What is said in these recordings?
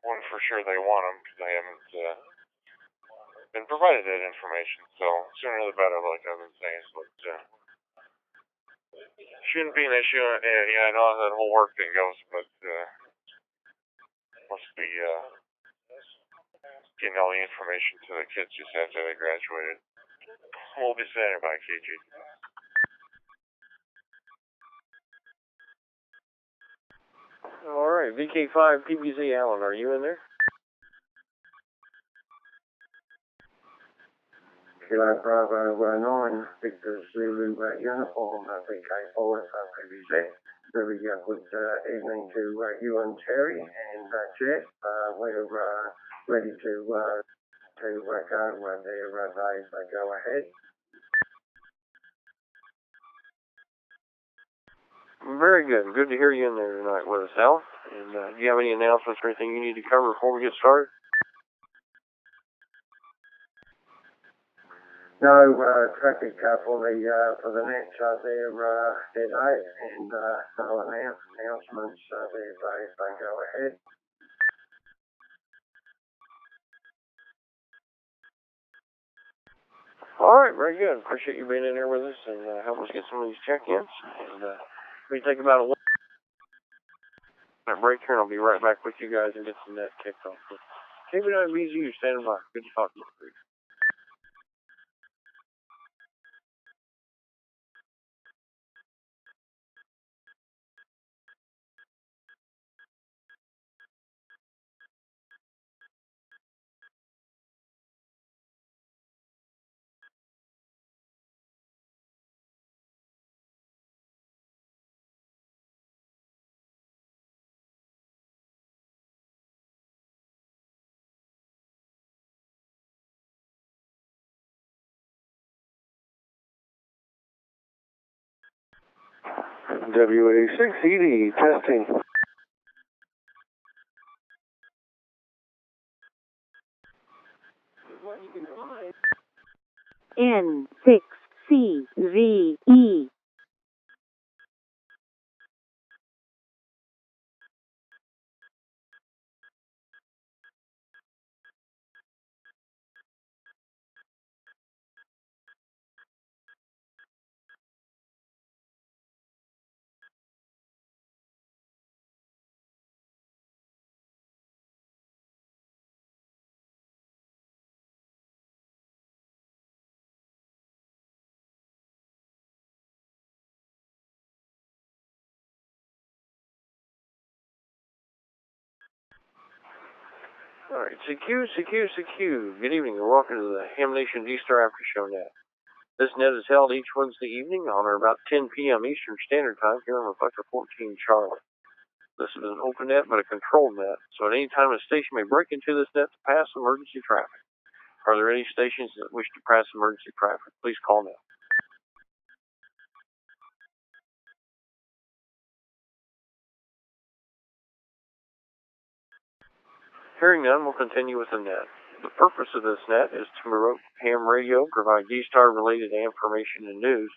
when for sure they want them, because I haven't been provided that information. So sooner the better, like I've been saying. But shouldn't be an issue. Yeah, I know how that whole work thing goes, but must be getting all the information to the kids just after they graduated. We'll be standing by, KG. All right, VK5 PBZ Allen, are you in there? Kilo Bravo 9, Victor Zulu uniform, VK4 PBZ. Very good evening to you and Terry and Jet. We're ready to go when they go ahead. Very good. Good to hear you in there tonight with us, Al. And do you have any announcements or anything you need to cover before we get started? No traffic for the nets out there today, and no announcements if they go ahead. All right, very good. Appreciate you being in there with us and helping us get some of these check-ins. And we take about a 1 minute break here, and I'll be right back with you guys and get some net kicked off. KB9BZU, standing by. Good to talk to you. WA6ED testing. N6CVE. All right, CQ. Good evening and welcome to the Ham Nation D-Star After Show Net. This net is held each Wednesday evening on or about 10 p.m. Eastern Standard Time here on Reflector 14 Charlotte. This is an open net but a controlled net, so at any time a station may break into this net to pass emergency traffic. Are there any stations that wish to pass emergency traffic? Please call now. Hearing none, we'll continue with the net. The purpose of this net is to promote ham radio, provide D-Star related information and news,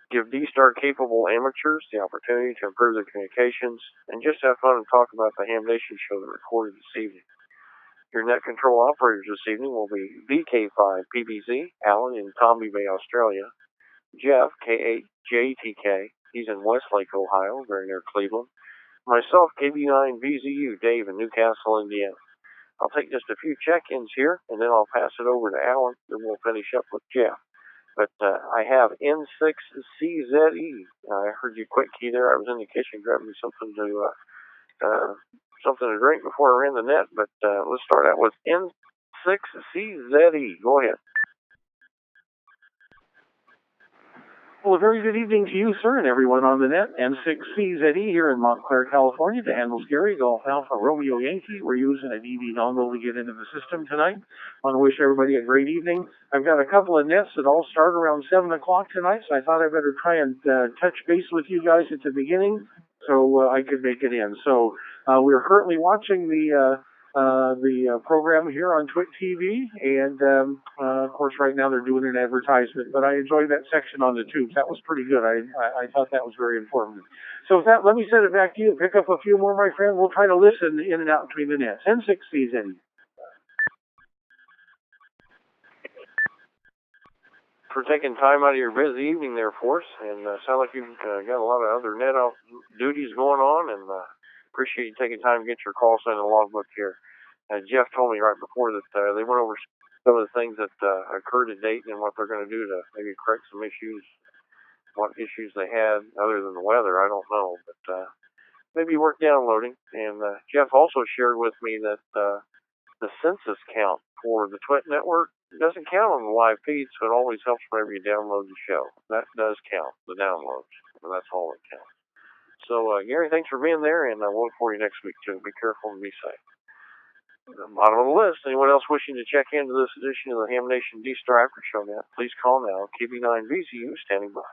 give D-Star capable amateurs the opportunity to improve their communications, and just have fun and talk about the Ham Nation show that recorded this evening. Your net control operators this evening will be VK5 PBZ, Alan in Tomby Bay, Australia, Jeff, K8JTK, he's in Westlake, Ohio, very near Cleveland, myself, KB9VZU, Dave in Newcastle, Indiana. I'll take just a few check-ins here, and then I'll pass it over to Alan, then we'll finish up with Jeff. But I have N6CZE. I heard you quick key there. I was in the kitchen grabbing something to drink before I ran the net. But let's start out with N6CZE. Go ahead. Well, a very good evening to you, sir, and everyone on the net. N6CZE here in Montclair, California, to handle Gary, Golf Alpha, Romeo Yankee. We're using an EV dongle to get into the system tonight. I want to wish everybody a great evening. I've got a couple of nets that all start around 7 o'clock tonight, so I thought I better try and touch base with you guys at the beginning so I could make it in. So we're currently watching the the program here on Twit TV, and of course, right now they're doing an advertisement. But I enjoyed that section on the tubes. That was pretty good. I thought that was very informative. So with that, let me send it back to you. Pick up a few more, my friend. We'll try to listen in and out between the nets. N6Cs, Eddie. For taking time out of your busy evening there for us, and sound like you've got a lot of other net out duties going on, and appreciate you taking time to get your call sign and logbook here. Jeff told me right before that they went over some of the things that occurred to date and what they're going to do to maybe correct some issues, what issues they had other than the weather, I don't know, but maybe work downloading. And Jeff also shared with me that the census count for the Twit network doesn't count on the live feed, so it always helps whenever you download the show. That does count, the downloads, and that's all that counts. So, Gary, thanks for being there, and we'll look for you next week, too. Be careful and be safe. The bottom of the list, anyone else wishing to check into this edition of the Ham Nation D-Star After Show Net, please call now. KB9VCU standing by.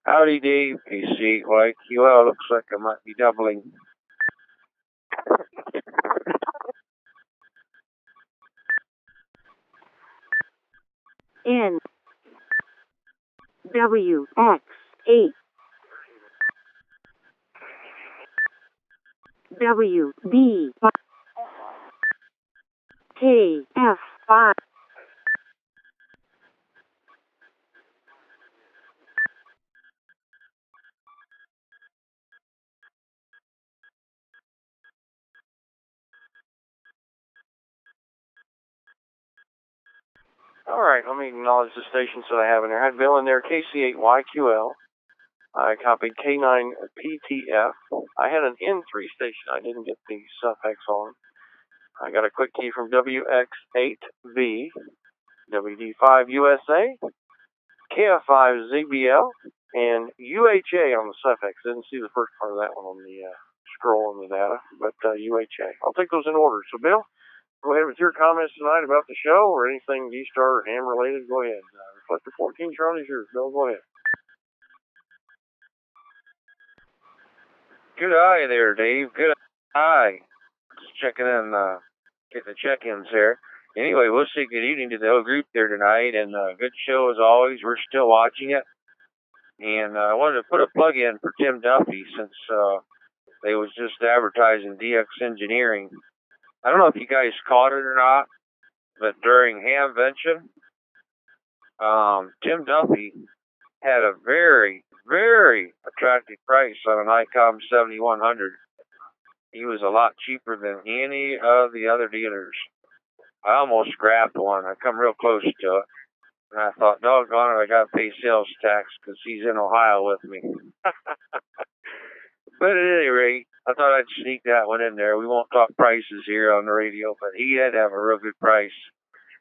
Howdy, Dave. PC8YQL. Looks like I might be doubling. NWX8 WB KF5 All right, let me acknowledge the stations that I have in there. I had Bill in there, KC8YQL. I copied K9PTF. I had an N3 station. I didn't get the suffix on. I got a quick key from WX8V, WD5USA, KF5ZBL, and UHA on the suffix. Didn't see the first part of that one on the scroll in the data, but UHA. I'll take those in order. So, Bill, go ahead with your comments tonight about the show or anything D-Star or ham related. Go ahead. Reflector 14, Charlie's yours. Bill, go ahead. Good eye there, Dave. Good eye. Just checking in, getting the check-ins here. Anyway, we'll say good evening to the whole group there tonight, and good show as always. We're still watching it. And I wanted to put a plug in for Tim Duffy since they was just advertising DX Engineering. I don't know if you guys caught it or not, but during Hamvention, Tim Duffy had a very, very attractive price on an ICOM 7100. He was a lot cheaper than any of the other dealers. I almost grabbed one. I come real close to it. And I thought, doggone it, I got to pay sales tax because he's in Ohio with me. But at any rate, I thought I'd sneak that one in there. We won't talk prices here on the radio, but he had to have a real good price.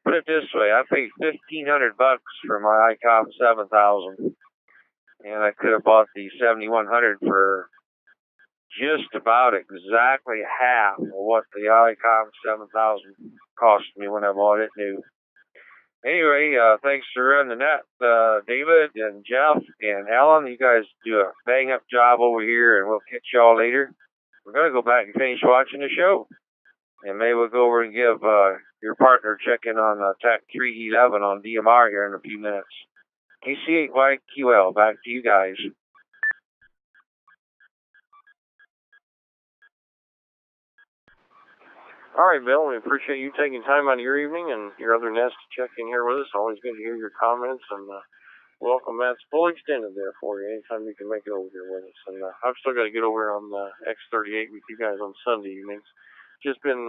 Put it this way, I paid $1,500 for my ICOM 7000, and I could have bought the 7100 for just about exactly half of what the ICOM 7000 cost me when I bought it new. Anyway, thanks for running the net, David and Jeff and Alan. You guys do a bang-up job over here, and we'll catch y'all later. We're going to go back and finish watching the show. And maybe we'll go over and give your partner check-in on TAC 311 on DMR here in a few minutes. KC8YQL, back to you guys. All right, Bill, we appreciate you taking time out of your evening and your other nest to check in here with us. Always good to hear your comments, and welcome. That's fully extended there for you anytime you can make it over here with us. And I've still got to get over on X38 with you guys on Sunday evenings. Just been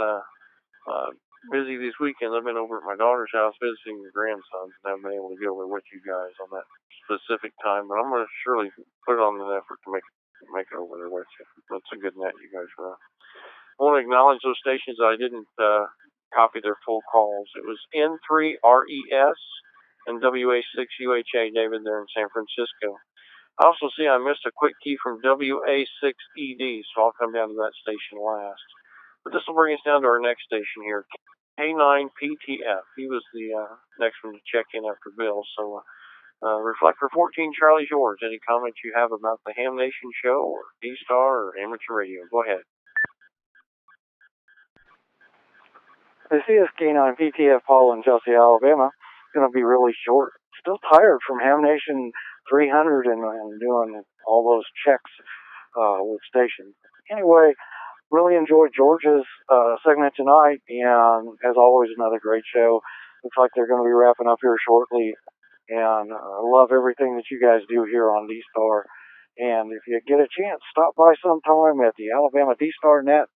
busy this weekend. I've been over at my daughter's house visiting the grandsons, and haven't been able to get over with you guys on that specific time. But I'm going to surely put it on an effort to make it over there with you. That's a good net you guys run. I want to acknowledge those stations I didn't copy their full calls. It was N3RES and WA6UHA, David, there in San Francisco. I also see I missed a quick key from WA6ED, so I'll come down to that station last. But this will bring us down to our next station here, K9PTF. He was the next one to check in after Bill, so Reflector 14, Charlie's yours. Any comments you have about the Ham Nation show or D-Star or amateur radio? Go ahead. The CSK9 PTF Paul in Chelsea, Alabama, going to be really short. Still tired from Ham Nation 300 and doing all those checks with stations. Anyway, really enjoyed George's segment tonight, and as always, another great show. Looks like they're going to be wrapping up here shortly, and I love everything that you guys do here on D-Star. And if you get a chance, stop by sometime at the Alabama D-Star Net.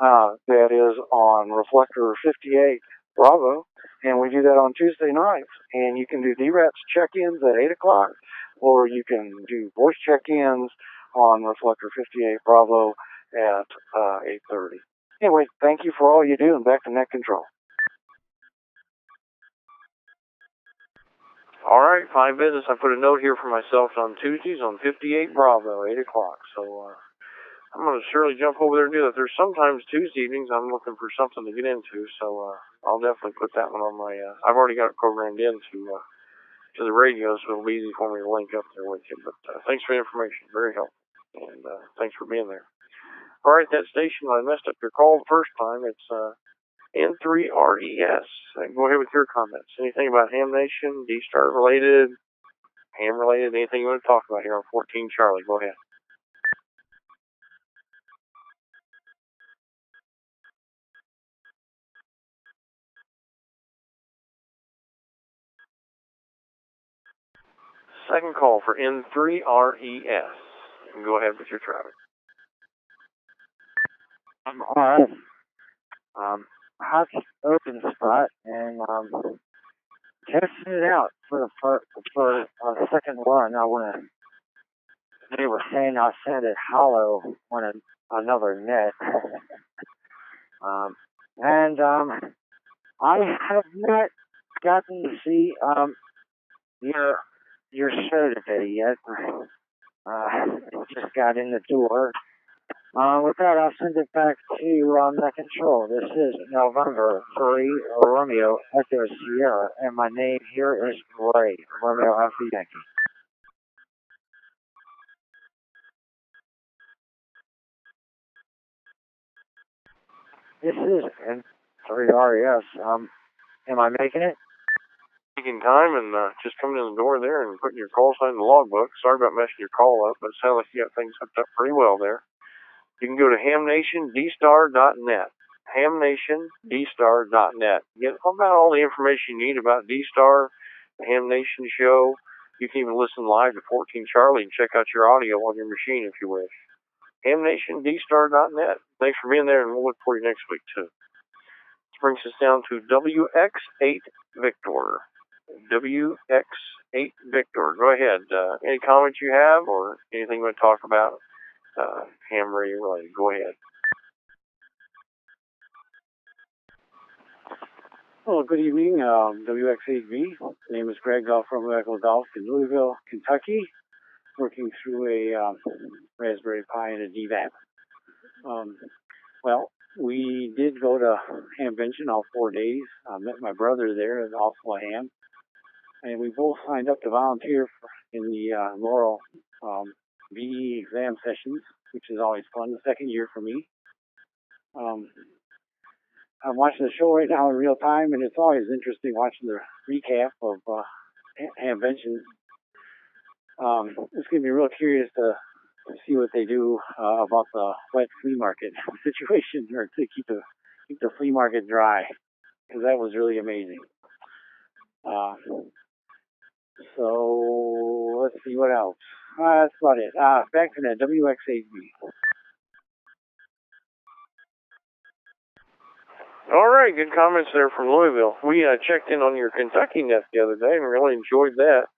That is on Reflector 58 Bravo, and we do that on Tuesday nights. And you can do DRATS check-ins at 8 o'clock, or you can do voice check-ins on Reflector 58 Bravo at 8:30. Anyway, thank you for all you do, and back to Net Control. All right, 5 business. I put a note here for myself on Tuesdays on 58 Bravo, 8 o'clock. So I'm going to surely jump over there and do that. There's sometimes Tuesday evenings I'm looking for something to get into, so I'll definitely put that one on my. I've already got it programmed into to the radio, so it'll be easy for me to link up there with you. But thanks for the information, very helpful, and thanks for being there. All right, that station, I messed up your call the first time. It's N3RES. Go ahead with your comments. Anything about Ham Nation, D-Star related, Ham related, anything you want to talk about here on 14 Charlie? Go ahead. Second call for N3RES. Go ahead with your traffic. I'm on hot open spot and testing it out for the second one. They were saying I sounded hollow on another net. I have not gotten to see your show today yet. Just got in the door. With that, I'll send it back to Net Control. This is November 3 Romeo Echo Sierra, and my name here is Ray, Romeo Alpha Yankee. This is N3RES. Am I making it? Taking time and just coming in the door there and putting your call sign in the logbook. Sorry about messing your call up, but it sounds like you got things hooked up pretty well there. You can go to hamnationdStar.net. hamnationdStar.net. Get about all the information you need about D-Star, the Ham Nation show. You can even listen live to 14 Charlie and check out your audio on your machine if you wish. hamnationdStar.net. Thanks for being there, and we'll look for you next week, too. This brings us down to WX8 Victor. WX8 Victor. Go ahead. Any comments you have or anything you want to talk about? Ham radio related. Go ahead. Well, good evening, WX8V. My name is Greg Golf from Echo Golf in Louisville, Kentucky, working through a Raspberry Pi and a DVAP. Well, we did go to Hamvention all 4 days. I met my brother there, also a ham, and we both signed up to volunteer in the Laurel VE exam sessions, which is always fun. The second year for me. I'm watching the show right now in real time, and it's always interesting watching the recap of Hamvention. It's going to be real curious to see what they do about the wet flea market situation, or to keep the flea market dry, because that was really amazing. So let's see what else. That's about it. Back to that WX8V. All right, good comments there from Louisville. We checked in on your Kentucky net the other day and really enjoyed that.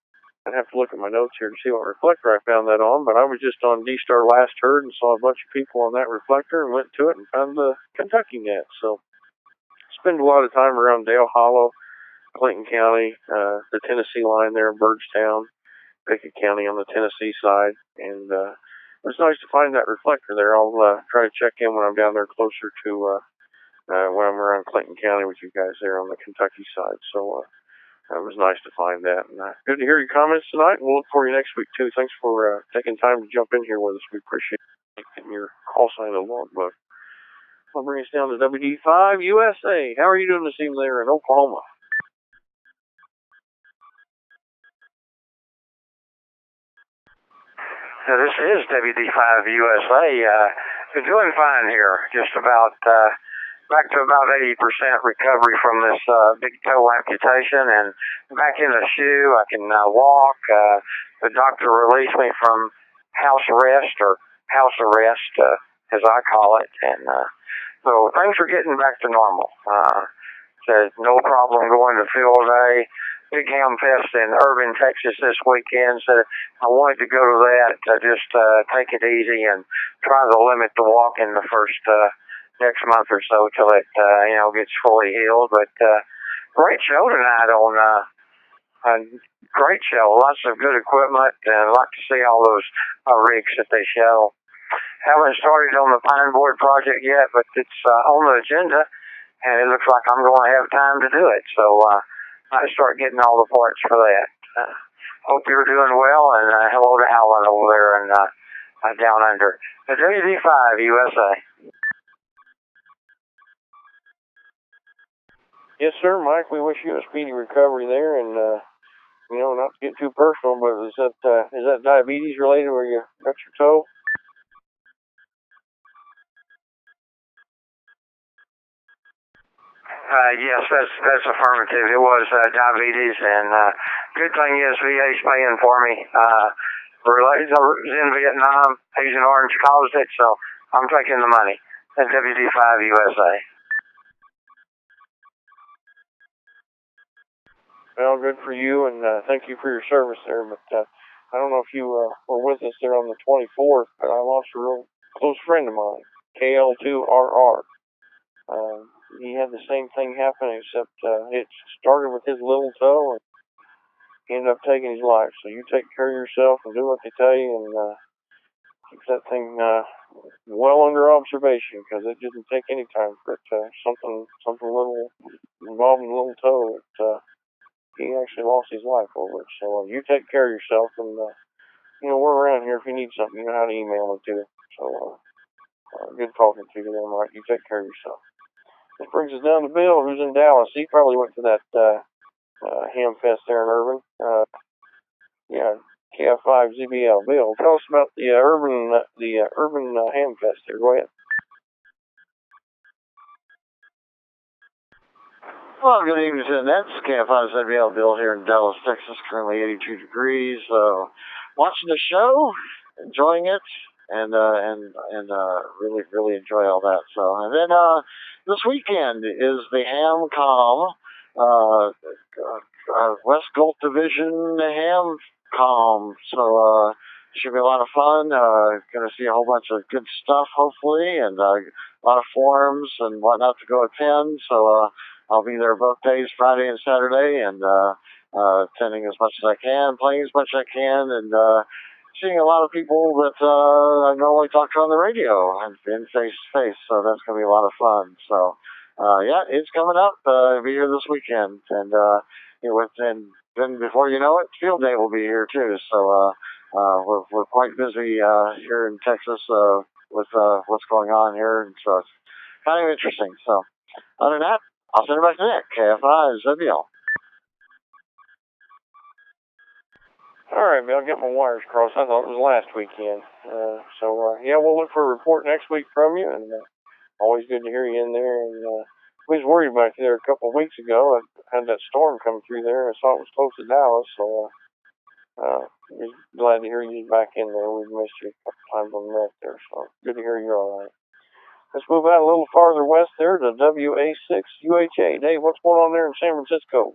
I'd have to look at my notes here to see what reflector I found that on, but I was just on D-Star last heard and saw a bunch of people on that reflector and went to it and found the Kentucky net. So spend a lot of time around Dale Hollow, Clinton County, the Tennessee line there in Burdstown, Pickett County on the Tennessee side, and it was nice to find that reflector there. I'll try to check in when I'm down there closer to when I'm around Clinton County with you guys there on the Kentucky side. So It was nice to find that. And, good to hear your comments tonight, and we'll look for you next week, too. Thanks for taking time to jump in here with us. We appreciate getting your call sign and logbook. I'll bring us down to WD5 USA. How are you doing this evening there in Oklahoma? So this is WD5 USA. Been doing fine here. Just about back to about 80% recovery from this big toe amputation, and back in the shoe. I can walk. The doctor released me from house arrest, as I call it, and so things are getting back to normal. Said no problem going to field day. Big Ham Fest in Irving, Texas this weekend. So I wanted to go to that, just take it easy and try to limit the walking the first next month or so till it gets fully healed. But great show tonight great show. Lots of good equipment, and I'd like to see all those rigs that they show. Haven't started on the Pine Board project yet, but it's on the agenda, and it looks like I'm going to have time to do it. So I start getting all the parts for that. Hope you're doing well, and hello to Alan over there and down under. The WD5 USA. Yes, sir, Mike. We wish you a speedy recovery there, and not to get too personal, but is that diabetes related where you got your toe? Yes, that's affirmative. It was diabetes, and good thing is VA's paying for me. I was in Vietnam. Agent Orange caused it, so I'm taking the money. That's WD5 USA. Well, good for you, and thank you for your service there. But I don't know if you were with us there on the 24th, but I lost a real close friend of mine, KL2RR. He had the same thing happen, except it started with his little toe, and he ended up taking his life. So you take care of yourself and do what they tell you, and keep that thing well under observation, because it didn't take any time for it something little involving the little toe. He actually lost his life over it. So you take care of yourself, and we're around here if you need something. You know how to email me too. So good talking to you there, Mike. You take care of yourself. This brings us down to Bill, who's in Dallas. He probably went to that Ham Fest there in Irving. KF5ZBL. Bill, tell us about the Urban Ham Fest there. Go ahead. Well, good evening to the Nets. KF5ZBL Bill here in Dallas, Texas. Currently 82 degrees. So watching the show, enjoying it, and really enjoy all that. So, and then this weekend is the HamCom, West Gulf Division HamCom. So it should be a lot of fun. Going to see a whole bunch of good stuff, hopefully, and a lot of forums and whatnot to go attend. So I'll be there both days, Friday and Saturday, and attending as much as I can, playing as much as I can, and seeing a lot of people that I normally talk to on the radio and in face-to-face, so that's going to be a lot of fun. So, it's coming up. I'll be here this weekend, and then before you know it, Field Day will be here too. So we're quite busy here in Texas with what's going on here, and so it's kind of interesting. So, other than that, I'll send it back to Nick, KF5ZBL. All right, Bill, get my wires crossed. I thought it was last weekend. We'll look for a report next week from you, and always good to hear you in there. And we was worried about you there a couple of weeks ago. I had that storm come through there. I saw it was close to Dallas, so just glad to hear you back in there. We've missed you a couple times on the net there, so good to hear you're all right. Let's move out a little farther west there to WA6UHA. Dave, what's going on there in San Francisco?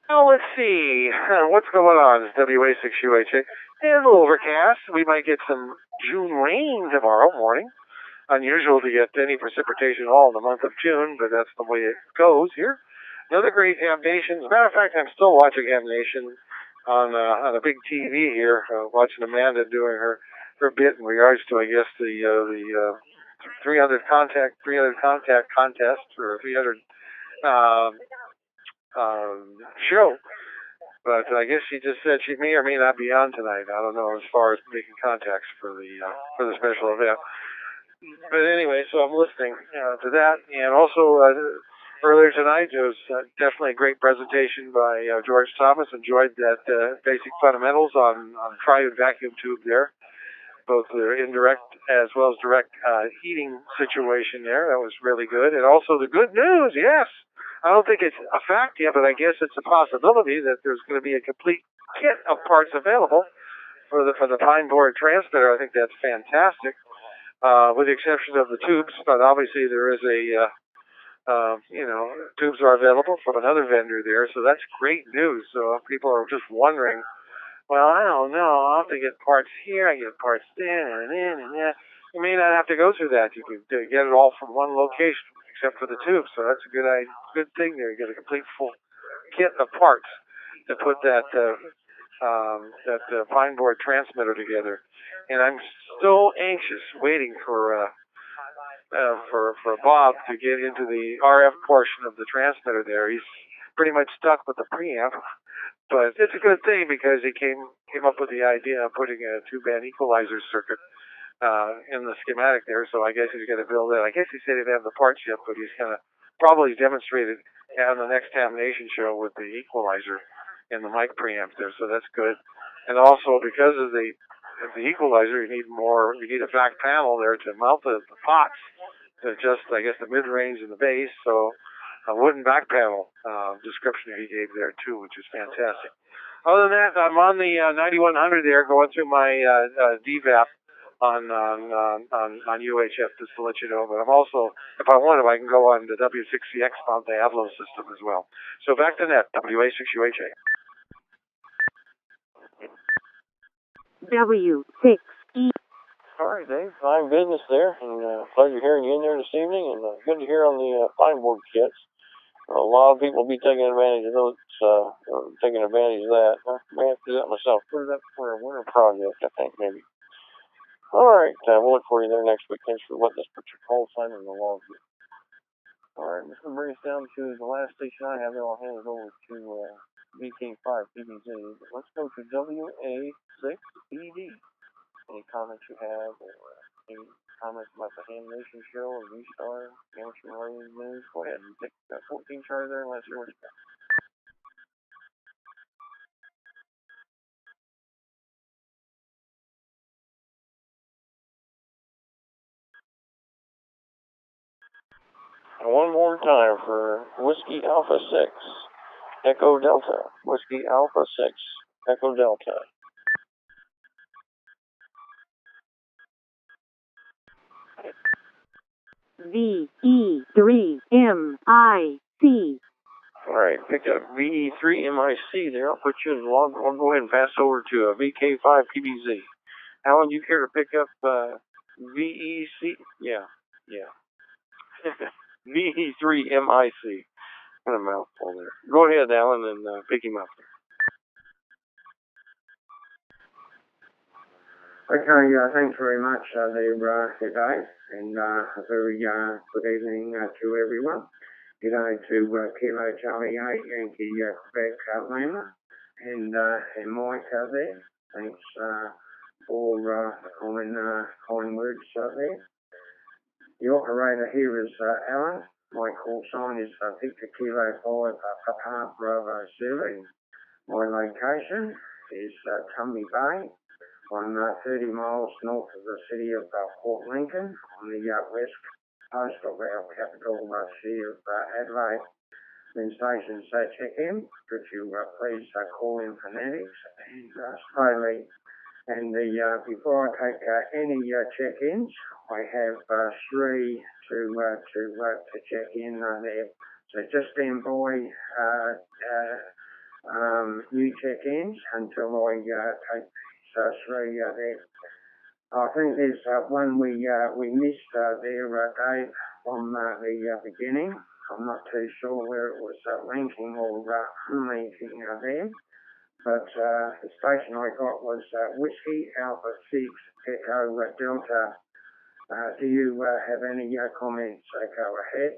Well, let's see. What's going on? It's WA6UHA. It's a little overcast. We might get some June rain tomorrow morning. Unusual to get any precipitation at all in the month of June, but that's the way it goes here. Another great Ham Nation. As a matter of fact, I'm still watching Ham Nation on a big TV here, watching Amanda doing her bit in regards to, I guess, the 300 contact contest, or 300 show. But I guess she just said she may or may not be on tonight. I don't know as far as making contacts for the special event. But anyway, so I'm listening to that, and also earlier tonight there was definitely a great presentation by George Thomas. Enjoyed that basic fundamentals on triode vacuum tube there, both the indirect as well as direct heating situation there. That was really good, and also the good news. Yes, I don't think it's a fact yet, but I guess it's a possibility that there's going to be a complete kit of parts available for the Pine Board transmitter. I think that's fantastic. With the exception of the tubes, but obviously there is tubes are available from another vendor there, so that's great news. So people are just wondering, well, I don't know, I'll have to get parts here, I get parts there, and then, and there. You may not have to go through that. You can get it all from one location, except for the tubes, so that's a good thing there. You get a complete full kit of parts to put that Pine Board transmitter together. And I'm so anxious, waiting for Bob to get into the RF portion of the transmitter there. He's pretty much stuck with the preamp, but it's a good thing because he came up with the idea of putting a two-band equalizer circuit in the schematic there. So I guess he's going to build it. I guess he said he didn't have the parts yet, but he's going to probably demonstrate it on the next Ham Nation show with the equalizer and the mic preamp there. So that's good. And also because of the equalizer, you need a back panel there to mount the pots to adjust, I guess, the mid-range and the bass. So a wooden back panel description he gave there too, which is fantastic. Other than that, I'm on the 9100 there, going through my DVAP on UHF just to let you know. But I'm also, if I want to, I can go on the W6CX mount the Avlo system as well. So back to net, WA6UHA. W6E. All right, Dave. Fine business there, and pleasure hearing you in there this evening, and good to hear on the Pine Board kits. A lot of people will be taking advantage of those, taking advantage of that. I may have to do that myself. Put it up for a winter project, I think, maybe. All right, we'll look for you there next week. Thanks for letting us put your call sign in the log here. All right, this will bring us down to the last station I have, then I'll hand it over to VK5 PBZ. Let's go to WA6ED. Any comments you have, or any comments about the Ham Nation show, or V-Star, Amateur Marine News? Go ahead and take that 14 chart there and let's hear what you got. And one more time for Whiskey Alpha 6, Echo Delta. Whiskey Alpha 6, Echo Delta. VE3MIC. All right, pick up VE3MIC there. I'll put you in the log. I'll go ahead and pass over to VK5 PBZ. Alan, you care to pick up VEC? Yeah. VE3MIC. What a mouthful there. Go ahead, Alan, and pick him up. Okay, thanks very much there today, and a very good evening to everyone. G'day to Kilo Charlie 8, Yankee Quebec Lima, and Mike there. Thanks for kind words there. The operator here is Alan. My call sign is Victor Kilo 5 Papa Bravo 7. My location is Tumby Bay. I'm 30 miles north of the city of Port Lincoln on the west coast of our capital city of Adelaide. When stations check in, could you please call in phonetics and slowly. And before I take any check-ins, I have 3 to check in there. So just stand by new check-ins until I take 3 there. I think there's one we missed there, Dave, from the beginning. I'm not too sure where it was linking or unlinking there. But the station I got was Whiskey Alpha 6 Echo Delta. Do you have any comments? Go ahead.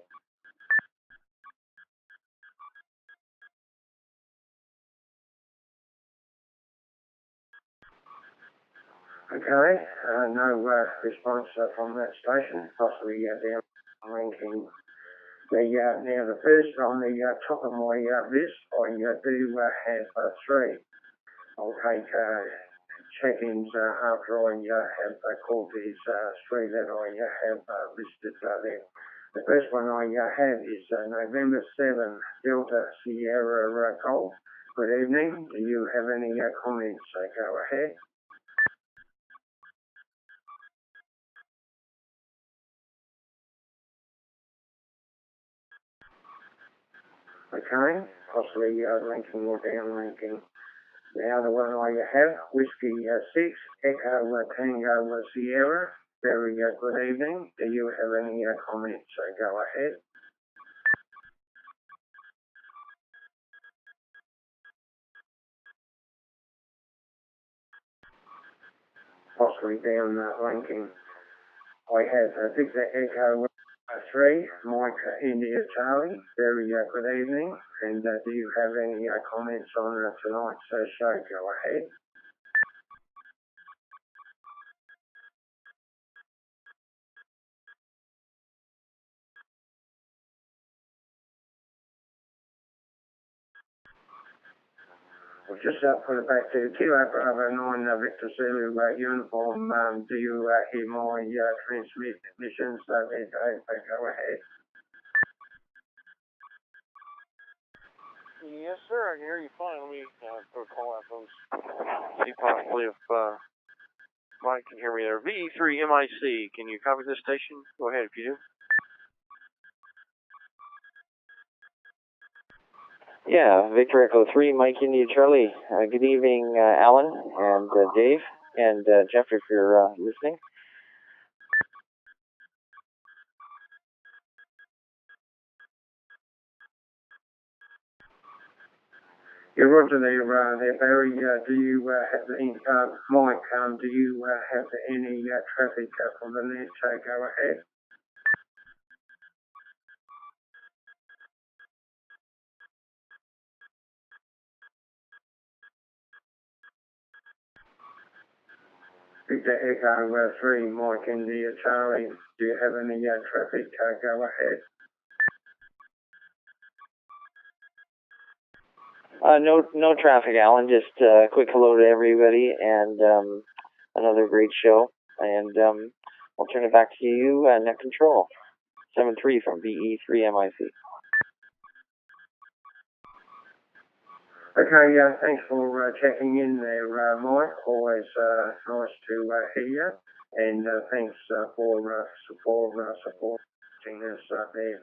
Okay, no response from that station, possibly down ranking. Now the first on the top of my list, I do have three. I'll take check-ins after I have called these three that I have listed there. The first one I have is November 7, Delta Sierra Golf. Good evening. Do you have any comments? Go ahead. Okay, possibly linking or downlinking. The other one I have, Whiskey 6, Echo Tango Sierra. Very good evening. Do you have any comments? Go ahead. Possibly downlinking. I have Victor Echo 3, Mike India Charlie. Very good evening. And do you have any comments on tonight's show? Go ahead. We'll just put it back to Kilo Bravo 9 Victor Zulu uniform. Do you hear my transmissions? Go ahead. Yes, sir. I can hear you fine. Let me go call out those. See possibly if Mike can hear me there. VE3MIC. Can you copy this station? Go ahead if you do. Yeah, Victor Echo 3, Mike India Charlie. Good evening, Alan and Dave and Jeff, if you're listening. Yeah, Roger there, Barry. Do you have any, Mike, do you have any traffic from the net? Go ahead. Victor Echo 3, Mike India Charlie. Do you have any traffic? Go ahead. No traffic, Alan. Just quick hello to everybody and another great show. And I'll turn it back to you, Net Control. 7-3 from VE3MIC. Okay, thanks for checking in there, Mike. Always nice to hear you. And thanks for supporting us there.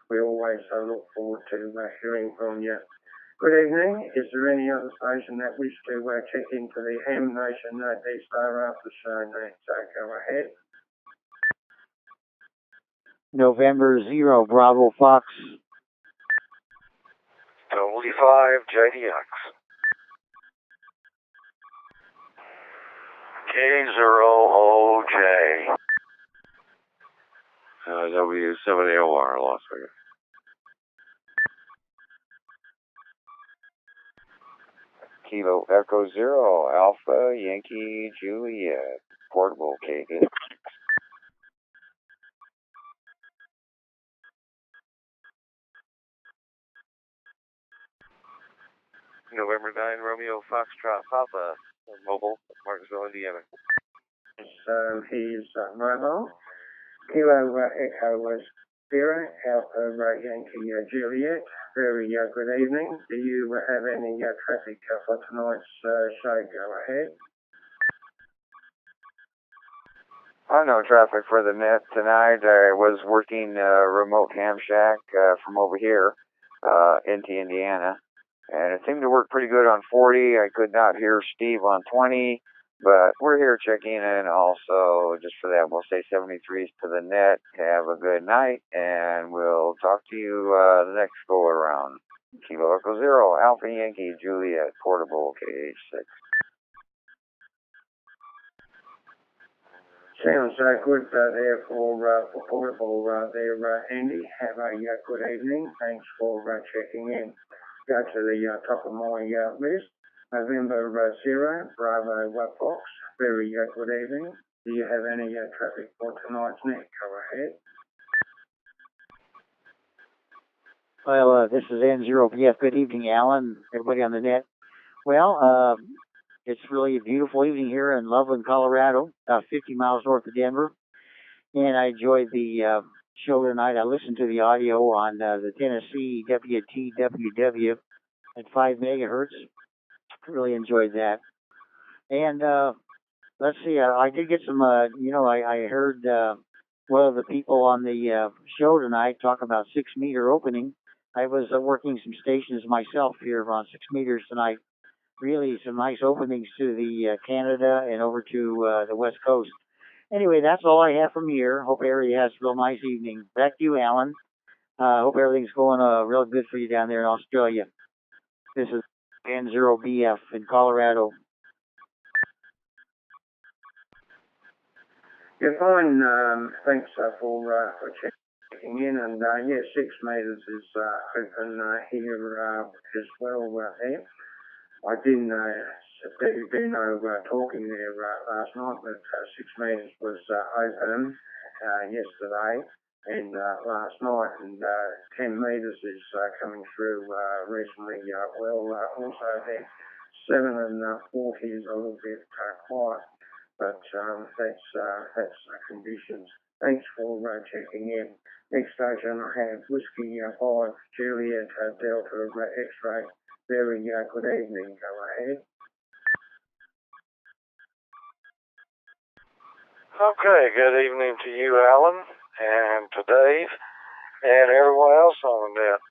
We always look forward to hearing from you. Good evening. Is there any other station that wish to check into the Ham Nation D-Star after show next? Go ahead. November 0, Bravo Fox. W5 JDX. K0OJ. W7AOR, Las Vegas. Kilo Echo 0, Alpha Yankee Juliet, portable KD. November 9, Romeo Foxtrot Papa, mobile, Martinsville, Indiana. He's mobile. Kilo Echo 0, Alpha Yankee Juliet. Very good evening. Do you have any traffic for tonight's show? Go ahead. No traffic for the net tonight. I was working remote ham shack from over here into Indiana, and it seemed to work pretty good on 40. I could not hear Steve on 20, but we're here checking in also. Just for that, we'll say 73s to the net. Have a good night, and we'll talk to you the next go around. Kilo Echo 0, Alpha Yankee Juliet, portable KH6. Sounds good there for portable there, Andy. Have a good evening. Thanks for checking in. Go to the top of my list. November 0, Bravo Fox. Very good evening. Do you have any traffic for tonight's net? Go ahead. Well, this is N0BF. Good evening, Alan. Everybody on the net. Well, it's really a beautiful evening here in Loveland, Colorado, about 50 miles north of Denver. And I enjoyed the show tonight. I listened to the audio on the Tennessee WTWW at 5 megahertz. Really enjoyed that. And let's see, I did get some, I heard one of the people on the show tonight talk about 6 meter opening. I was working some stations myself here on 6 meters tonight. Really some nice openings to the Canada and over to the West Coast. Anyway, that's all I have from here. Hope everybody has a real nice evening. Back to you, Alan. Hope everything's going real good for you down there in Australia. This is N0BF in Colorado. You're fine. Thanks for checking in. And yeah, 6 meters is open here as well there. I didn't know talking there last night, but 6 meters was open yesterday and last night, and 10 meters is coming through reasonably well. Also there, 7 and 40 is a little bit quiet, but that's conditions. Thanks for checking in. Next station I have Whiskey 5 Juliet Delta X-ray. Very good evening. Go ahead. Okay, good evening to you, Alan, and to Dave, and everyone else on the net.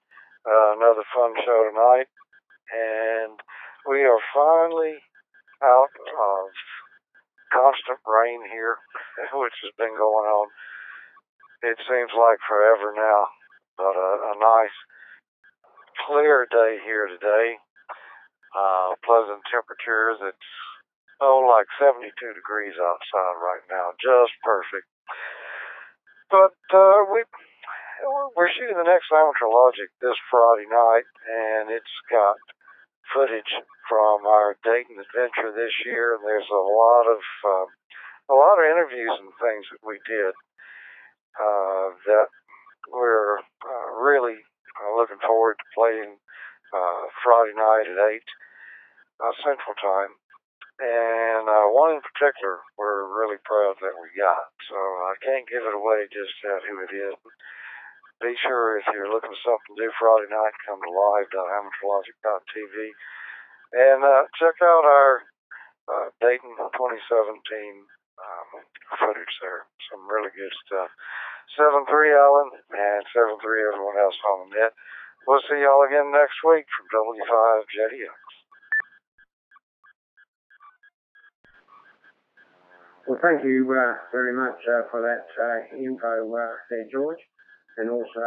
Another fun show tonight, and we are finally out of constant rain here, which has been going on. It seems like forever now, but a nice, clear day here today. Pleasant temperatures. It's like 72 degrees outside right now, just perfect. But we're shooting the next Amateur Logic this Friday night, and it's got footage from our Dayton adventure this year. And there's a lot of interviews and things that we did that we're really looking forward to playing Friday night at 8 Central Time. And one in particular we're really proud that we got. So I can't give it away just yet who it is. Be sure if you're looking for something to do Friday night, come to live.amateurlogic.tv and check out our Dayton 2017 footage there. Some really good stuff. 7-3 Alan and 7-3 everyone else on the net. We'll see y'all again next week from W5 Jetty X. Well, thank you very much for that info there, George. And also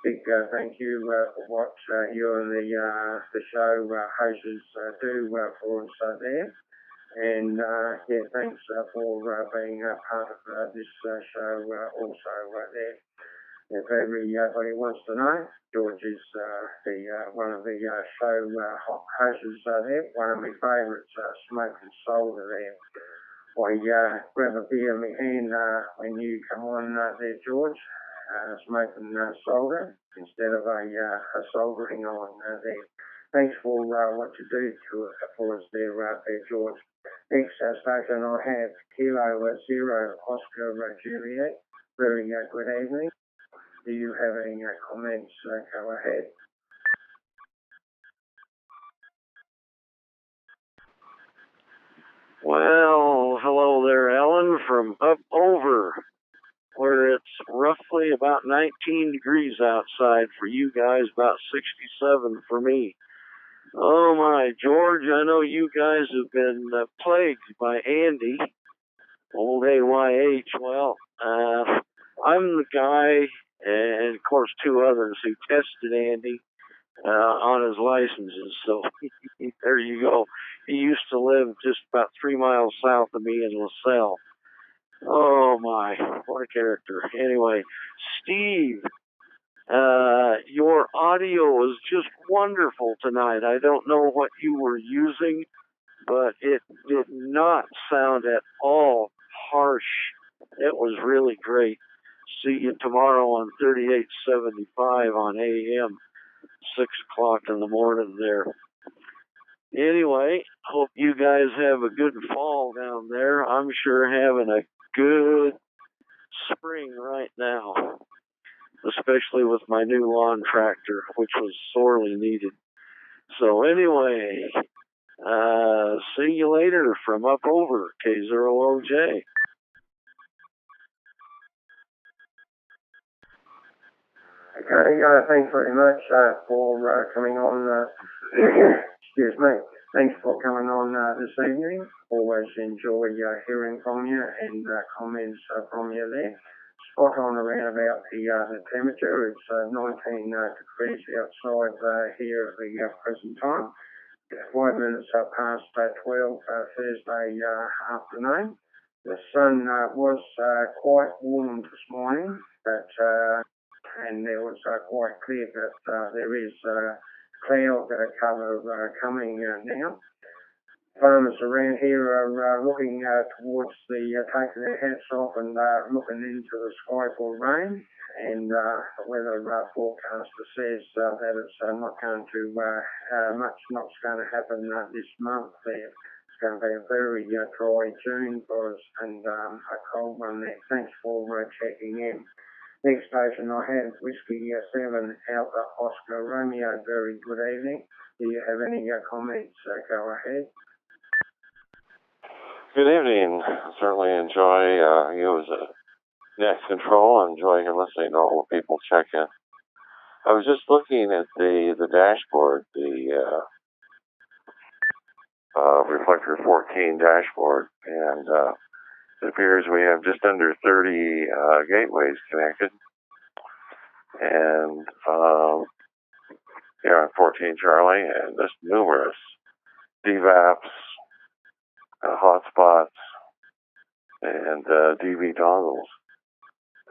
big thank you for what you and the show hosts do for us there. And yeah, thanks for being part of this show also there. If everybody wants to know, George is one of the show hosts there. One of my favourites, Smoking Solder there. I grab a beer in my hand when you come on there, George, smoking solder instead of a soldering on there. Thanks for what you do for us there, George. Next station I have Kilo 0 Oscar Juliet. Very good evening. Do you have any comments? Go ahead. Well, hello there, Alan, from up over where it's roughly about 19 degrees outside for you guys, about 67 for me. Oh my, George, I know you guys have been plagued by Andy, old AYH. Well, I'm the guy, and of course 2 others who tested Andy on his licenses, so there you go. He used to live just about 3 miles south of me in LaSalle. Oh my, what a character. Anyway, Steve, Your audio was just wonderful tonight. I don't know what you were using, but it did not sound at all harsh. It was really great. See you tomorrow on 3875 on AM, 6 o'clock in the morning there. Anyway, hope you guys have a good fall down there. I'm sure having a good spring right now, especially with my new lawn tractor, which was sorely needed. So anyway, see you later from up over K0OJ. Okay, thanks very much for coming on. Excuse me. Thanks for coming on this evening. Always enjoy hearing from you and comments from you there. Spot on around about the temperature. It's 19 degrees outside here at the present time. 5 minutes past 12 Thursday afternoon. The sun was quite warm this morning, but and there was quite clear that there is cloud cover coming now. Farmers around here are looking towards taking their hats off and looking into the sky for rain. And the weather forecaster says that it's not going to much going to happen this month. It's going to be a very dry June for us and a cold one there. Thanks for checking in. Next station I have Whiskey 7 Alpha Oscar Romeo. Very good evening. Do you have any comments? Go ahead. Good evening. Certainly enjoy you as a net control. Enjoy listening to all the people check in. I was just looking at the dashboard, the Reflector 14 dashboard, and it appears we have just under 30 gateways connected. And here on 14 Charlie, and just numerous DVAPs, hotspots, and DV dongles.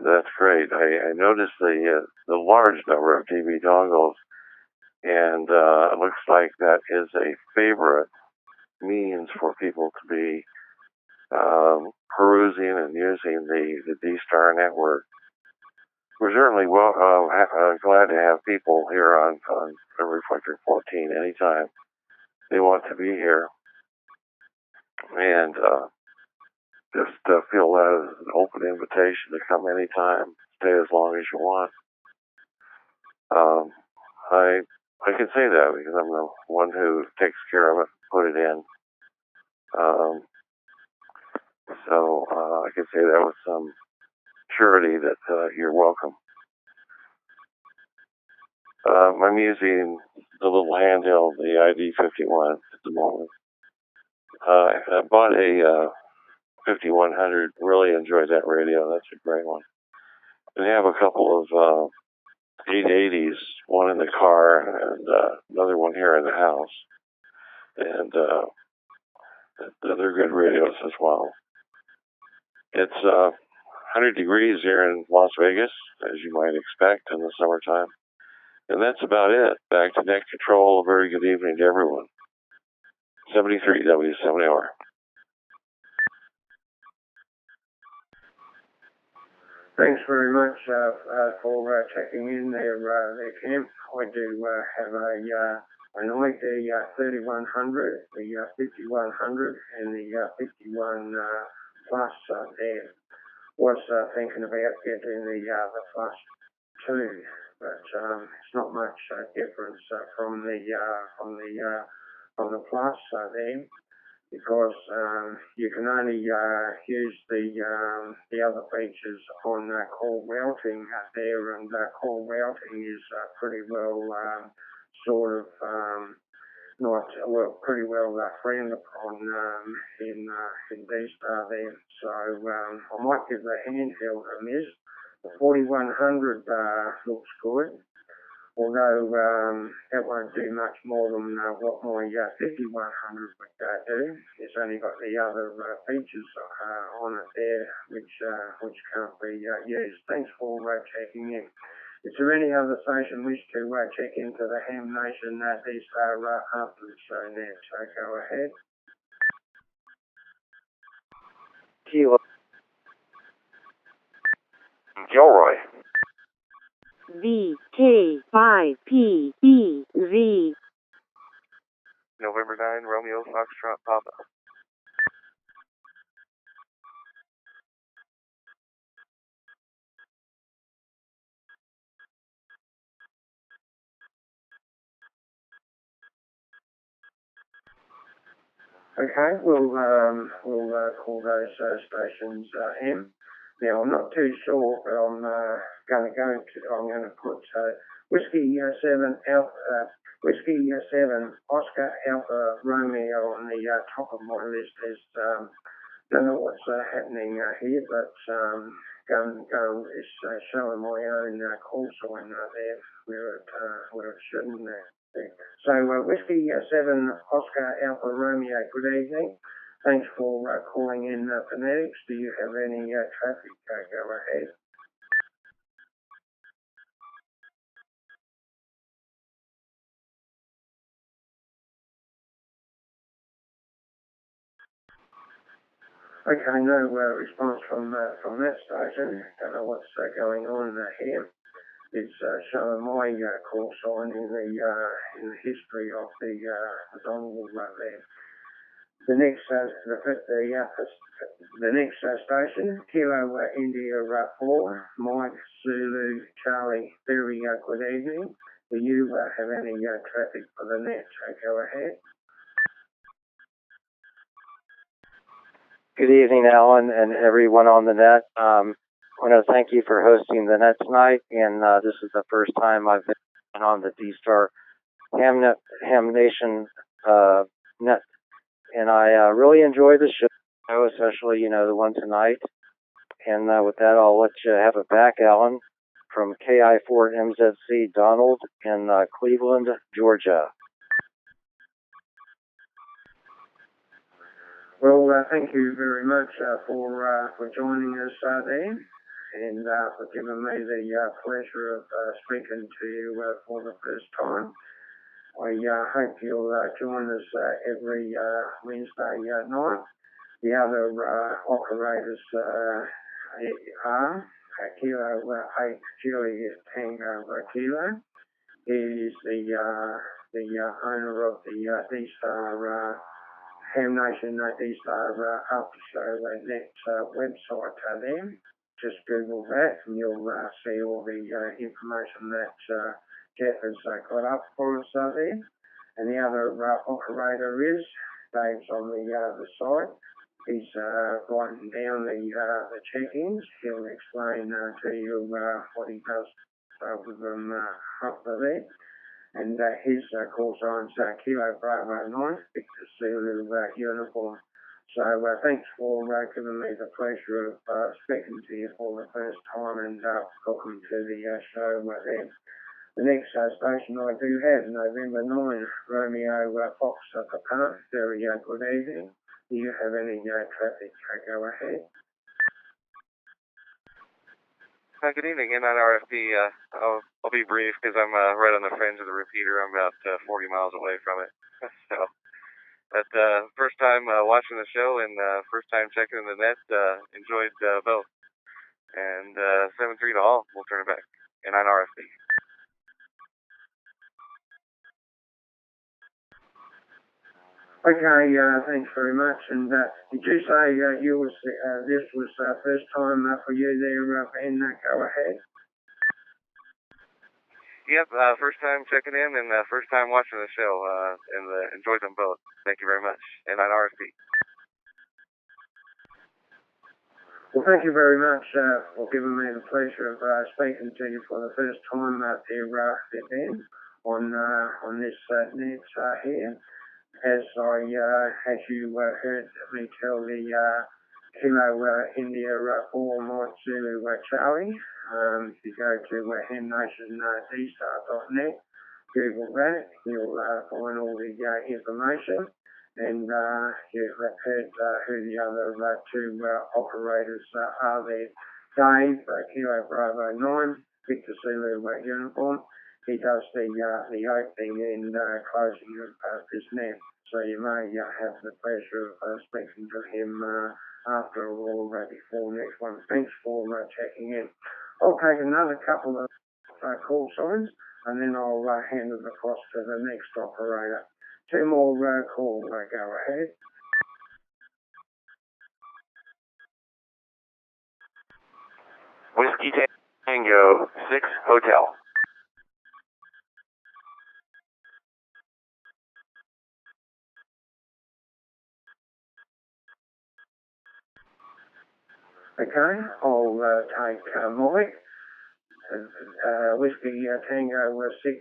That's great. I noticed the large number of DV dongles, and it looks like that is a favorite means for people to be perusing and using the D-Star network. We're certainly glad to have people here on Reflector 14 anytime they want to be here. And just feel that as an open invitation to come anytime, stay as long as you want. I can say that because I'm the one who takes care of it, put it in. So I can say that with some surety that you're welcome. I'm using the little handheld, the ID51 at the moment. I bought a 5100, really enjoyed that radio. That's a great one. And I have a couple of 880s, one in the car and another one here in the house. And they're good radios as well. It's 100 degrees here in Las Vegas, as you might expect in the summertime. And that's about it. Back to net control. A very good evening to everyone. 73 W7AR. Thanks very much for checking in there, Cam. I do have I like the 3100, the 5100, and the 51 plus there. Was thinking about getting the plus 2, but it's not much difference from the plus there. Because you can only use the other features on call routing there, and call routing is pretty well sort of pretty well frowned upon in D-Star there. So I might give the handheld a miss. The 4100 looks good. Although that won't do much more than what my 5100 would do. It's only got the other features on it there, which can't be used. Thanks for checking in. Is there any other station wish to check into the Ham Nation D-Star after the show net? So go ahead. Kilo. Gilroy. VK5PEZ. November 9, Romeo Foxtrot Papa. Okay, we'll call those stations M. Now I'm not too sure, but I'm going to put Whiskey 7 Alpha, Whiskey 7 Oscar Alpha Romeo on the top of my list. Don't know what's happening here, but it's showing my own call sign there where it shouldn't. So Whiskey 7 Oscar Alpha Romeo, good evening. Thanks for calling in Phonetics. Do you have any traffic? Go ahead. Okay, no response from that station. Don't know what's going on here. It's showing my call sign in the history of the Donald there. The next station, Kilo India 4, Mike Zulu Charlie. Very good evening. Do you have any traffic for the net? So go ahead. Good evening, Alan, and everyone on the net. I want to thank you for hosting the net tonight, and this is the first time I've been on the D-Star Ham Nation net, and I really enjoy the show, especially, the one tonight. And with that, I'll let you have it back, Alan, from KI4MZC Donald in Cleveland, Georgia. Well, thank you very much for joining us there, and for giving me the pleasure of speaking to you for the first time. I hope you'll join us every Wednesday night. The other operators are Kilo 8 Juliet Tango Kilo. He is the owner of the D-Star Ham Nation D-Star After Show net website there. Just Google that and you'll see all the information that Jeff has got up for us there. And the other operator is Dave's on the site. He's writing down the check-ins. He'll explain to you what he does with them up there. And his call sign's Kilo Bravo 9, Victor Zulu uniform. So thanks for giving me the pleasure of speaking to you for the first time, and welcome to the show there. The next station I do have, November 9, Romeo Fox Papa. Very good evening. Do you have any traffic? Go ahead. Good evening, NRFB. I'll be brief because I'm right on the fringe of the repeater. I'm about 40 miles away from it. So, but first time watching the show and first time checking the net. Enjoyed both. And 7-3 to all. We'll turn it back. And NRFB. Okay, thanks very much. And did you say this was first time for you there, Ben? Go ahead. Yep, first time checking in and first time watching the show, and enjoyed them both. Thank you very much. And on RFP. Well, thank you very much for giving me the pleasure of speaking to you for the first time out there, Ben, on this net here. As you heard me tell the Kilo India 4 Mike Zulu Charlie, if you go to hamnation.dstar.net, Google that, you'll find all the information, and you've heard who the other two operators are there. Dave, Kilo Bravo 9, Victor Zulu uniform. He does the opening and closing of this net, so you may have the pleasure of speaking to him after or before next one. Thanks for checking in. I'll take another couple of call signs and then I'll hand it across to the next operator. 2 more calls, go ahead. Whiskey Tango 6 Hotel. Okay, I'll take Mike. Whiskey Tango 6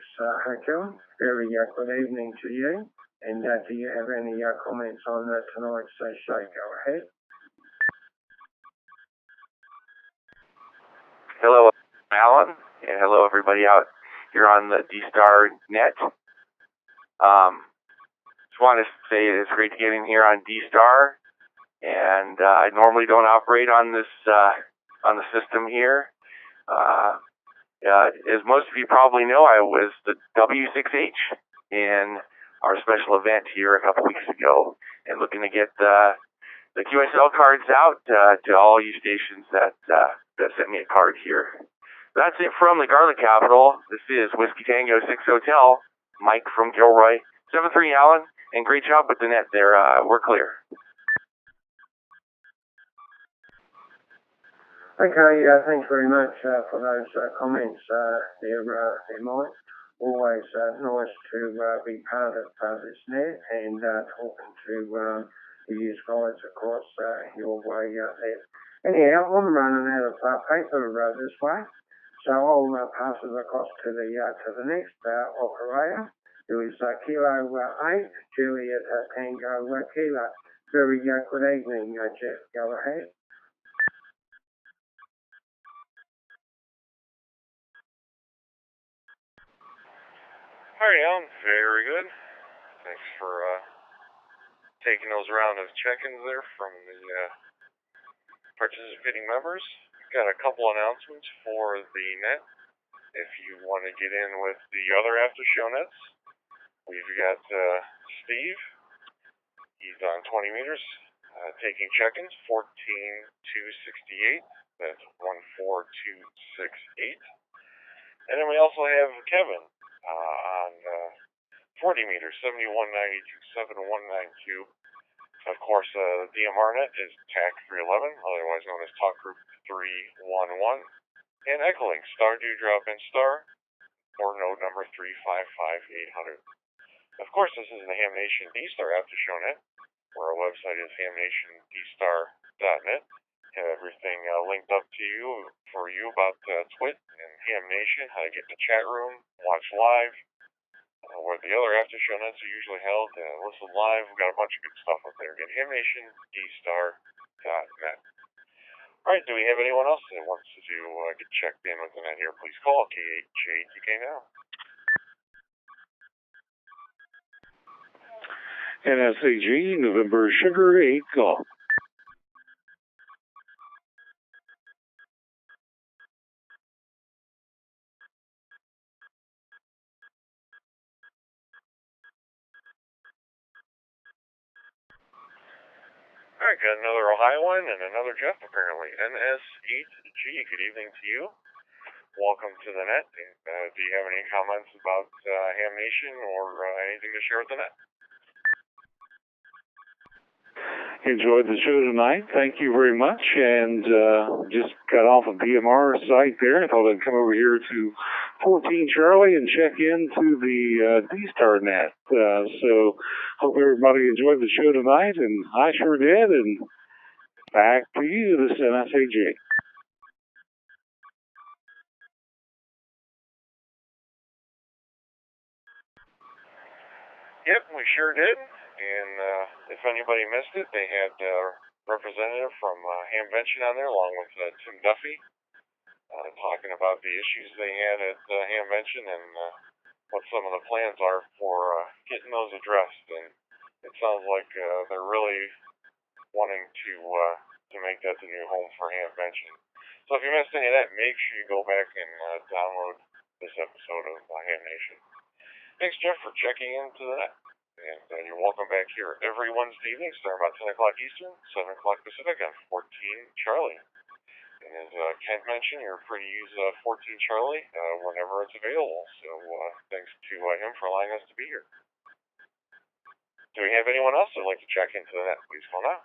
Hotel. Very good evening to you. And do you have any comments on tonight's show? Go ahead. Hello, Alan, and hello everybody out here on the D-Star net. Just want to say it's great to get in here on D-Star, and I normally don't operate on this on the system here. As most of you probably know, I was the W6H in our special event here a couple weeks ago, and looking to get the QSL cards out to all you stations that sent me a card here. That's it from the Garlic Capital. This is Whiskey Tango 6 Hotel. Mike from Gilroy. 7-3 Alan, and great job with the net there. We're clear. Okay, thanks very much for those comments there, Mike. Always nice to be part of this net and talking to you guys across your way there. Anyhow, I'm running out of paper this way, so I'll pass it across to the next operator, who is Kilo 8, Juliet Tango Kilo. Very good evening, Jeff. Go ahead. Alright, Alan. Very good. Thanks for taking those round of check-ins there from the participating members. Got a couple announcements for the net. If you want to get in with the other after show nets, we've got Steve. He's on 20 meters, taking check-ins, 14,268. That's 14268. And then we also have Kevin on 40 meters, 7192, 7192. Of course, DMR net is TAC 311, otherwise known as Talk Group 311. And Echolink, Star Dewdrop and Star, or node number 355800. Of course, this is the Ham Nation D-Star After Show Net, where our website is hamnationdStar.net. Have everything linked up to you about Twit and Ham Nation, how to get in the chat room, watch live, where the other after show nets are usually held, listen live. We've got a bunch of good stuff up there. Again, hamnationdStar.net. Alright, do we have anyone else that wants to get checked in with the net here? Please call KHJTK now. NSAG, November Sugar 8 Golf. Alright, got another Ohioan and another Jeff, apparently. NS8G, good evening to you. Welcome to the net. Do you have any comments about Ham Nation or anything to share with the net? Enjoyed the show tonight. Thank you very much. And just got off a DMR site there. I thought I'd come over here to 14 Charlie and check into the D-Star net. So hope everybody enjoyed the show tonight, and I sure did. And back to you, this is NSAG. Yep, we sure did. And if anybody missed it, they had a representative from Hamvention on there, along with Tim Duffy, talking about the issues they had at Hamvention and what some of the plans are for getting those addressed. And it sounds like they're really wanting to to make that the new home for Hamvention. So if you missed any of that, make sure you go back and download this episode of Ham Nation. Thanks, Jeff, for checking into that. And you're welcome back here every Wednesday evening, starting about 10 o'clock Eastern, 7 o'clock Pacific on 14 Charlie. And as Kent mentioned, you're free to use 14 Charlie whenever it's available. So thanks to him for allowing us to be here. Do we have anyone else that would like to check into that? Please call now.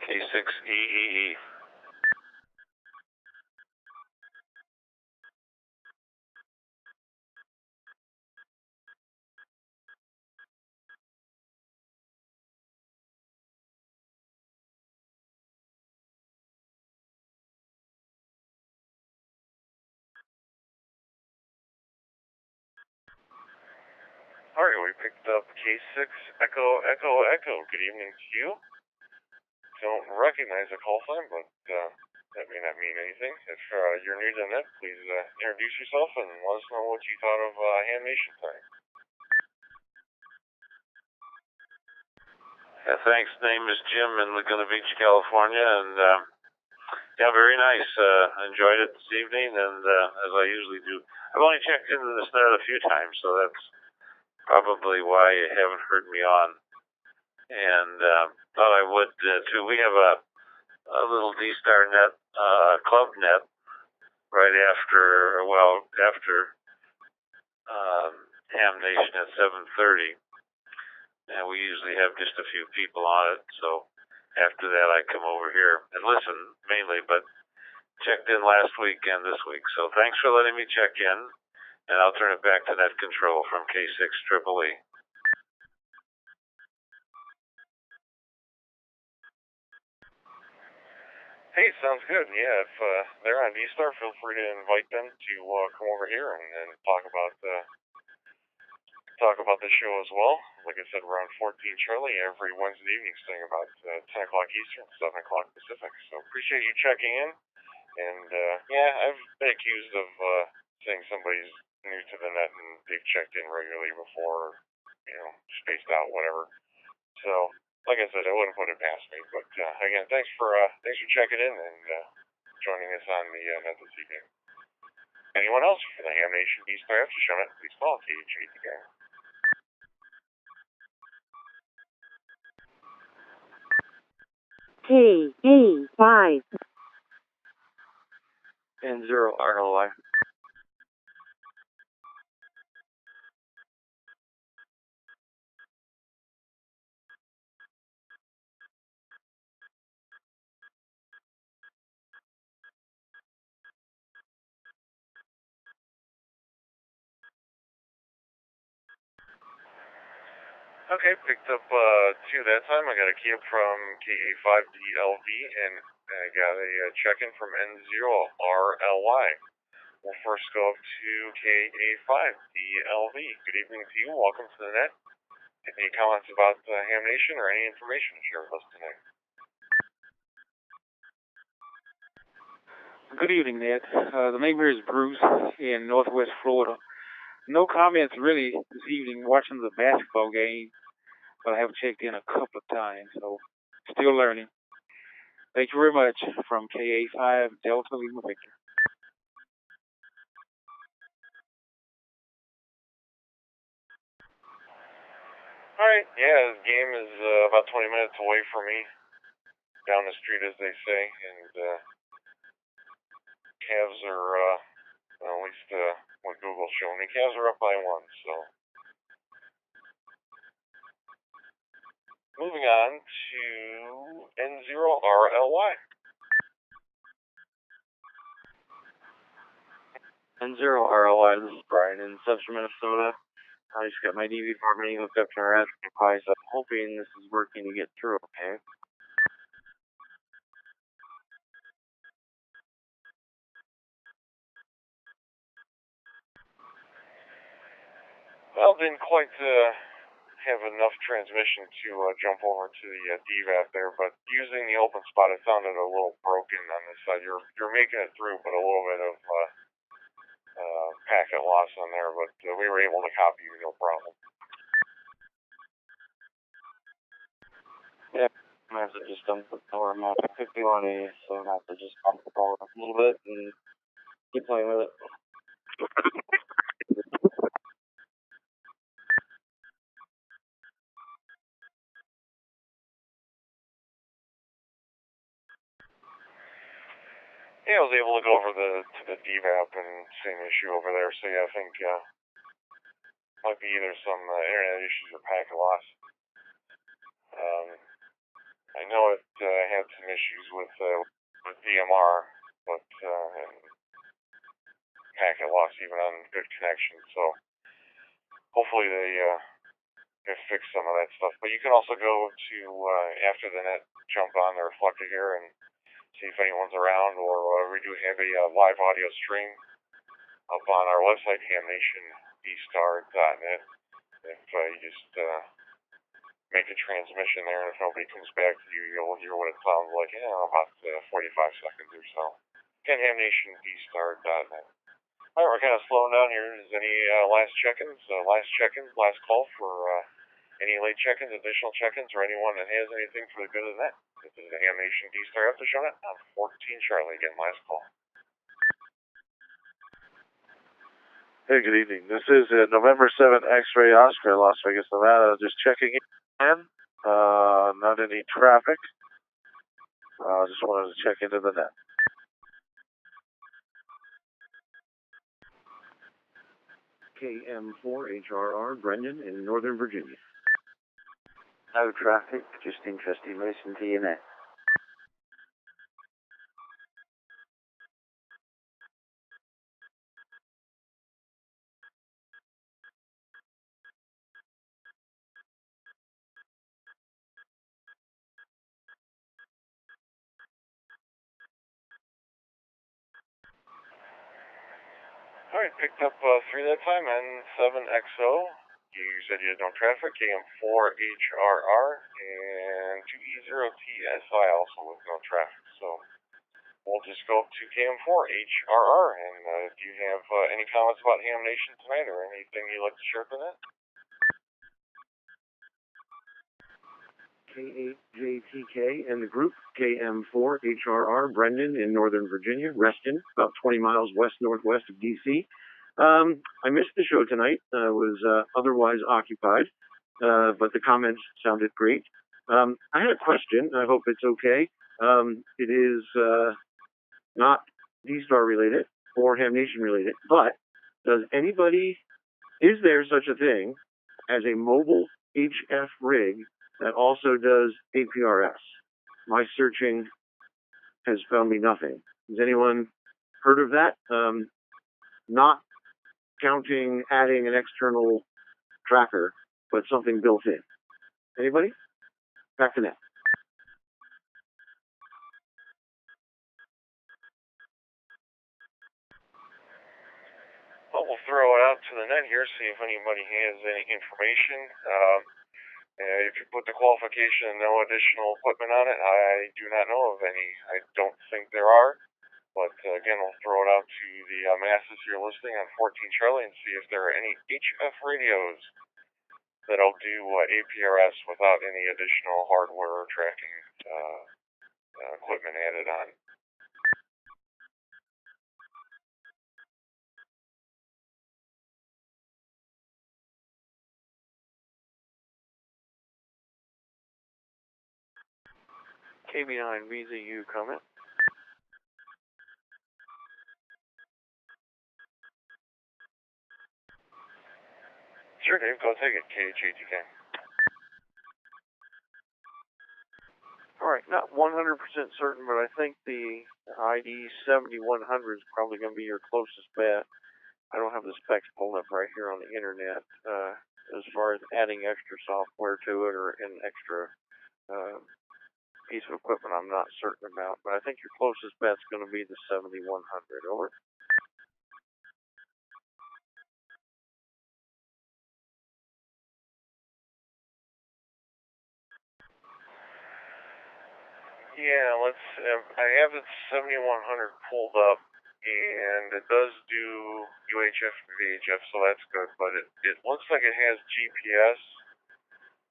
K6EEE. Alright, we picked up K6 Echo Echo Echo. Good evening to you. Don't recognize the call sign, but that may not mean anything. If you're new to the net, please introduce yourself and let us know what you thought of Ham Nation tonight. Yeah, thanks. Name is Jim in Laguna Beach, California, and yeah, very nice. Enjoyed it this evening, and as I usually do, I've only checked into this net a few times, so that's probably why you haven't heard me on. And thought I would too. We have a little D-Star net, club net, right after, after Ham Nation at 7:30. And we usually have just a few people on it, so after that I come over here and listen mainly, but checked in last week and this week. So thanks for letting me check in, and I'll turn it back to net control from K6 Triple E. Hey, sounds good. Yeah, if they're on D-Star, feel free to invite them to come over here and talk about the show as well. Like I said, we're on 14 Charlie every Wednesday evening, starting about 10 o'clock Eastern, 7 o'clock Pacific. So appreciate you checking in. And yeah, I've been accused of saying somebody's new to the net and they've checked in regularly before, spaced out, whatever. So, like I said, I wouldn't put it past me. But again, thanks for checking in and joining us on the net this evening. Anyone else for the Ham Nation D-Star After Show net, please call KH8 again. KA5 N0 RLY. Okay, picked up two that time. I got a key up from KA5DLV, and I got a check-in from N0RLY. We'll first go up to KA5DLV. Good evening to you. Welcome to the net. Any comments about Ham Nation or any information to share with us tonight? Good evening, Ned. The name here is Bruce in Northwest Florida. No comments really this evening watching the basketball game, but I have checked in a couple of times, so still learning. Thank you very much from KA5 Delta Lima Victor. Alright, yeah, the game is about 20 minutes away from me. Down the street, as they say, and Cavs are, well, at least what Google's showing me, Cavs are up by one, so. Moving on to N0RLY. N0RLY, this is Brian in Central Minnesota. I just got my DV4 mini hooked up to our Raspberry Pi, so I'm hoping this is working to get through okay. Well, didn't quite have enough transmission to jump over to the DVAP there, but using the open spot, it sounded a little broken on this side. You're making it through, but a little bit of packet loss on there, but we were able to copy you, no problem. Yeah, I have to just dump the power. I'm at 51A, so I have to just bump the power up a little bit and keep playing with it. Yeah, I was able to go over to the DVAP and same issue over there. So yeah, I think might be either some internet issues or packet loss. I know it had some issues with DMR, but and packet loss even on good connection. So hopefully they fix some of that stuff. But you can also go to after the net, jump on the reflector here and see if anyone's around, or we do have a live audio stream up on our website, hamnationdStar.net. If you just make a transmission there, and if nobody comes back to you, you'll hear what it sounds like in about 45 seconds or so. Again, hamnationdStar.net. All right, we're kind of slowing down here. Is any last check-ins? Last call for any late check-ins, additional check-ins, or anyone that has anything for the good of the net? This is the Ham Nation D-Star After Show Net on 14 Charlie. Again, last call. Hey, good evening. This is November 7 X-Ray Oscar, Las Vegas, Nevada. Just checking in. Not any traffic. Just wanted to check into the net. KM4HRR, Brendan in Northern Virginia. No traffic, just interested in listening to your net. All right, picked up 3 that time, N7XO. You said you had no traffic, KM4HRR, and 2E0TSI also with no traffic. So we'll just go up to KM4HRR. And do you have any comments about Ham Nation tonight, or anything you'd like to share for that? K8JTK and the group, KM4HRR, Brendan in Northern Virginia, Reston, about 20 miles west-northwest of D.C. I missed the show tonight. I was otherwise occupied, but the comments sounded great. I had a question. I hope it's okay. It is not D-Star related or Ham Nation related, but is there such a thing as a mobile HF rig that also does APRS? My searching has found me nothing. Has anyone heard of that? Not counting adding an external tracker, but something built in. Anybody? Back to net. Well, we'll throw it out to the net here, see if anybody has any information. If you put the qualification and no additional equipment on it, I do not know of any. I don't think there are. But again, we'll throw it out to the masses you're listening on 14 Charlie and see if there are any HF radios that'll do APRS without any additional hardware or tracking equipment added on. KB9VZU comment. Sure, Dave, go take it, KHATK. All right, not 100% certain, but I think the ID 7100 is probably going to be your closest bet. I don't have the specs pulled up right here on the internet as far as adding extra software to it or an extra piece of equipment I'm not certain about, but I think your closest bet's going to be the 7100. Over. Yeah, I have the 7100 pulled up, and it does do UHF and VHF, so that's good, but it looks like it has GPS,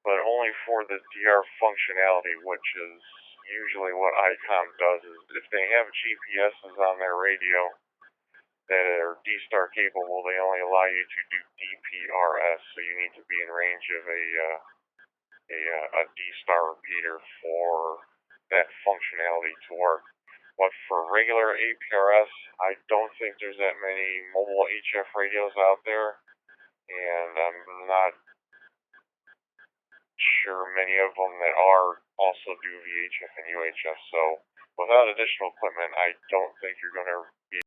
but only for the DR functionality, which is usually what ICOM does. Is if they have GPSs on their radio that are D-Star capable, they only allow you to do DPRS, so you need to be in range of a D-Star repeater for that functionality to work. But for regular APRS, I don't think there's that many mobile HF radios out there, and I'm not sure many of them that are also do VHF and UHF. So without additional equipment, I don't think you're going to be